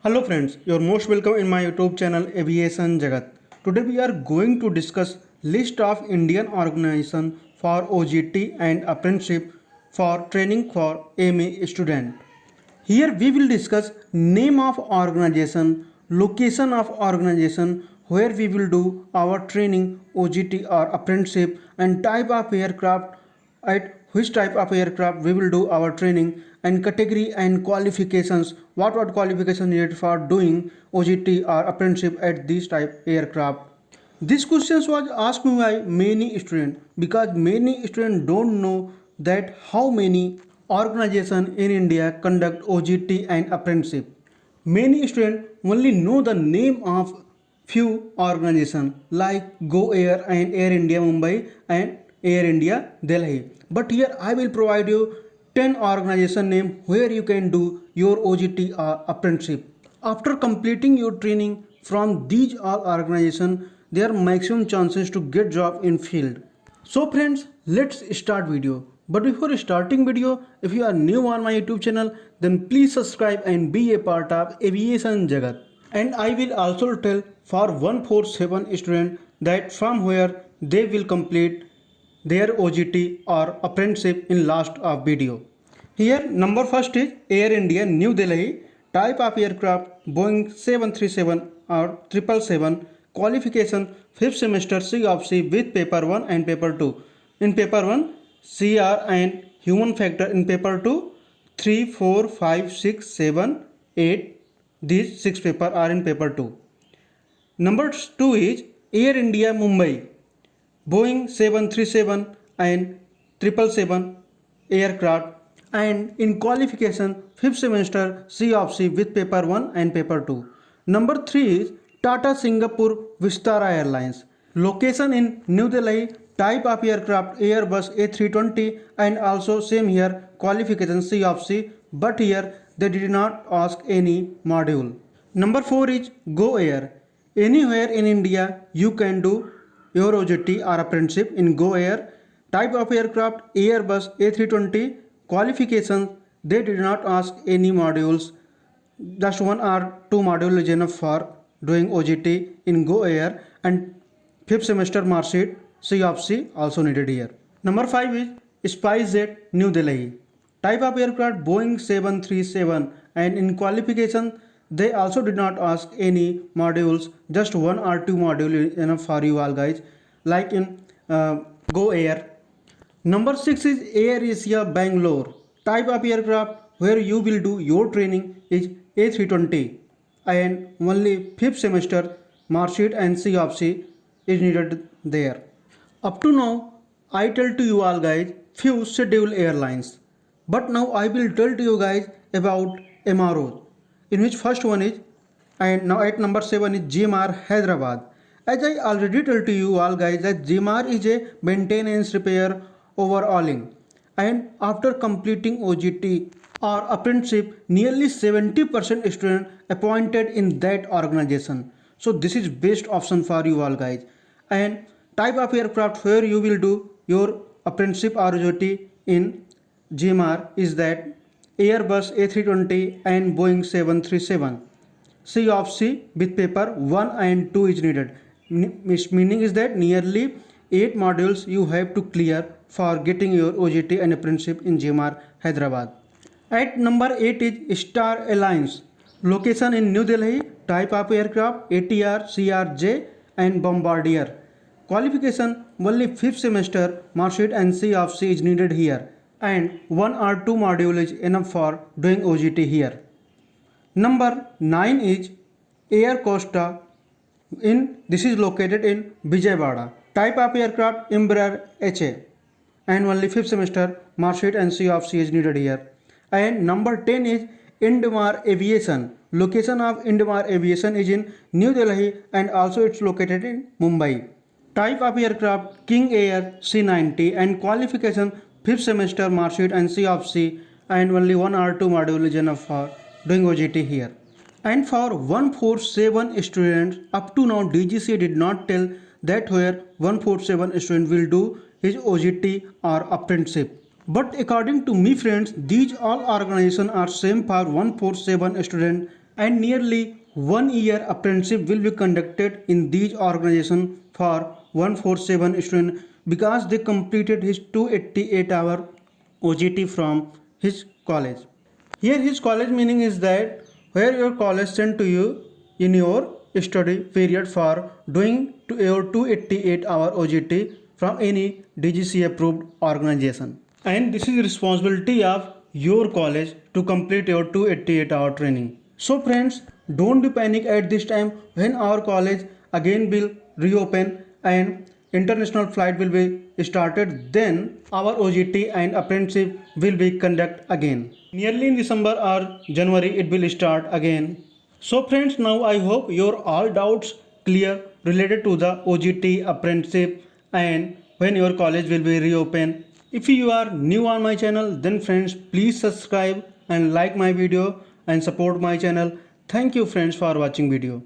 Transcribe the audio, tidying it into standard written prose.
Hello friends, you're most welcome in my YouTube channel Aviationjagat. Today we are going to discuss list of Indian organization for OGT and apprenticeship for training for MA student. Here we will discuss name of organization, location of organization where we will do our training OGT or apprenticeship and type of aircraft at which type of aircraft we will do our training and category and qualifications what qualification needed for doing OGT or apprenticeship at this type aircraft. This question was asked me by many students because many students don't know that how many organizations in India conduct OGT and apprenticeship. Many students only know the name of few organizations like Go Air and Air India Mumbai and Air India Delhi. But here I will provide you 10 organization name where you can do your OGT or apprenticeship. After completing your training from these all organizations, there are maximum chances to get job in field. So friends, let's start video. But before starting video, if you are new on my YouTube channel, then please subscribe and be a part of Aviation Jagat. And I will also tell for 147 student that from where they will complete their OGT or apprenticeship in last of video. Here number first is Air India New Delhi, type of aircraft Boeing 737 or 777, qualification 5th semester C of C with paper 1 and paper 2. In paper 1 CR and human factor, in paper 2 3, 4, 5, 6, 7, 8, these 6 paper are in paper 2. Number 2 is Air India Mumbai, Boeing 737 and 777 aircraft and in qualification 5th semester C of C with paper 1 and paper 2. Number 3 is Tata Singapore Vistara Airlines, location in New Delhi, type of aircraft Airbus A320 and also same here qualification C of C, but here they did not ask any module. Number 4 is Go Air, anywhere in India you can do your OJT or apprenticeship in Go Air, type of aircraft Airbus A320, qualifications they did not ask any modules, just 1 or 2 modules is enough for doing OJT in Go Air and 5th semester mark sheet C of C also needed here. Number 5 is SpiceJet New Delhi, type of aircraft Boeing 737 and in qualification they also did not ask any modules, just 1 or 2 modules enough for you all guys, like in Go Air. Number 6 is Air Asia Bangalore, type of aircraft where you will do your training is A320 and only 5th semester mark sheet and C of C is needed there. Up to now I tell to you all guys few scheduled airlines, but now I will tell to you guys about MROs, in which first one is, and now at number 7 is GMR Hyderabad. As I already told to you all guys that GMR is a maintenance repair overhauling, and after completing OGT or apprenticeship nearly 70% students appointed in that organization. So this is best option for you all guys. And type of aircraft where you will do your apprenticeship or OJT in GMR is that Airbus A320 and Boeing 737. C of C with paper 1 and 2 is needed. Meaning is that nearly 8 modules you have to clear for getting your OJT and apprenticeship in GMR Hyderabad. At number 8 is Star Alliance, location in New Delhi, type of aircraft ATR, CRJ and Bombardier. Qualification only 5th semester mark sheet and C of C is needed here and 1 or 2 module is enough for doing OGT here. Number 9 is Air Costa, this is located in Vijayawada, type of aircraft Embraer HA and only 5th semester mark sheet and C of C is needed here. And number 10 is Indamar Aviation, location of Indamar Aviation is in New Delhi and also it's located in Mumbai. Type of aircraft King Air C90 and qualification 5th semester mark sheet and C of C and only 1 or 2 module is enough for doing OGT here. And for 147 students, up to now DGC did not tell that where 147 student will do his OGT or apprenticeship. But according to me friends, these all organizations are same for 147 student and nearly 1 year apprenticeship will be conducted in these organizations for 147 students because they completed his 288-hour OJT from his college. Here his college meaning is that where your college sent to you in your study period for doing to your 288-hour OJT from any DGC approved organization. And this is responsibility of your college to complete your 288-hour training. So friends, don't be panic at this time when our college again will reopen and international flight will be started, then our OJT and apprenticeship will be conducted again. Nearly in December or January it will start again. So friends, now I hope your all doubts clear related to the OJT apprenticeship and when your college will be reopened. If you are new on my channel, then friends please subscribe and like my video and support my channel. Thank you friends for watching video.